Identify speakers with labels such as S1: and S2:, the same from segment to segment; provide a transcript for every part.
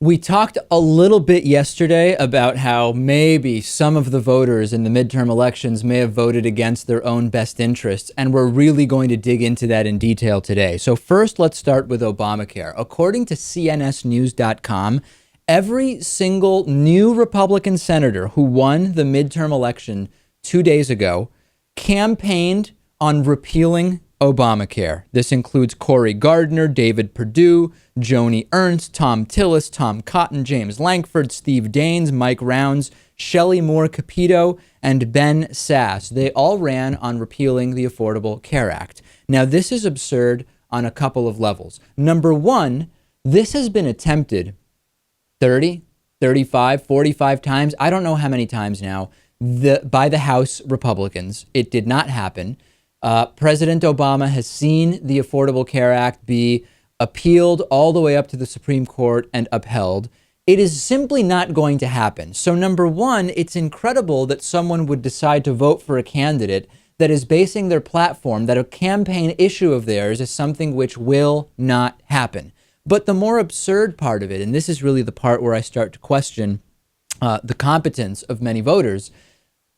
S1: We talked a little bit yesterday about how maybe some of the voters in the midterm elections may have voted against their own best interests, and we're really going to dig into that in detail today. So first, let's start with Obamacare. According to CNSnews.com, every single new Republican senator who won the midterm election 2 days ago campaigned on repealing Obamacare. This includes Cory Gardner, David Perdue, Joni Ernst, Tom Tillis, Tom Cotton, James Lankford, Steve Daines, Mike Rounds, Shelley Moore Capito, and Ben Sass. They all ran on repealing the Affordable Care Act. Now, this is absurd on a couple of levels. Number one, this has been attempted 30, 35, 45 times. I don't know how many times now by the House Republicans. It did not happen. President Obama has seen the Affordable Care Act be appealed all the way up to the Supreme Court and upheld. It is simply not going to happen. So number one, it's incredible that someone would decide to vote for a candidate that is basing their platform, that a campaign issue of theirs is something which will not happen. But the more absurd part of it, and this is really the part where I start to question the competence of many voters,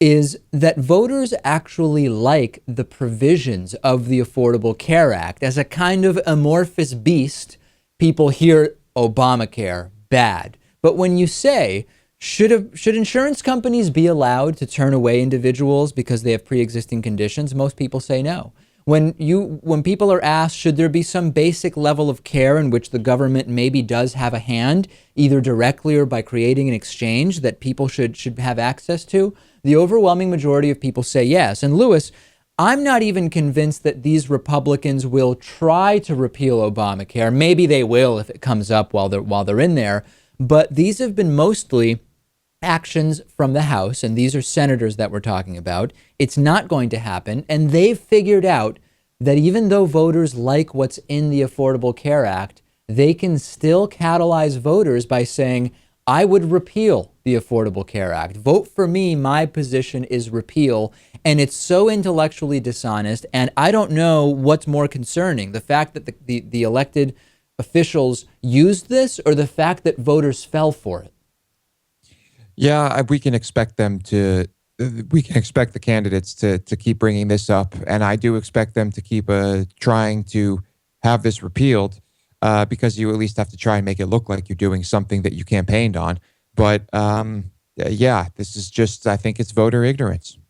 S1: is that voters actually like the provisions of the Affordable Care Act. As a kind of amorphous beast, people hear Obamacare, bad. But when you say, should insurance companies be allowed to turn away individuals because they have pre-existing conditions, most people say no. When people are asked, should there be some basic level of care in which the government maybe does have a hand, either directly or by creating an exchange that people should have access to, the overwhelming majority of people say yes. And Lewis, I'm not even convinced that these Republicans will try to repeal Obamacare. Maybe they will if it comes up while they're in there. But these have been mostly actions from the House, and these are senators that we're talking about. It's not going to happen. And they've figured out that even though voters like what's in the Affordable Care Act, they can still catalyze voters by saying, I would repeal the Affordable Care Act. Vote for me. My position is repeal. And it's so intellectually dishonest. And I don't know what's more concerning, the fact that the elected officials used this or the fact that voters fell for it.
S2: Yeah, we can expect the candidates to keep bringing this up. And I do expect them to keep trying to have this repealed. Because you at least have to try and make it look like you're doing something that you campaigned on. But yeah, this is just, I think it's voter ignorance.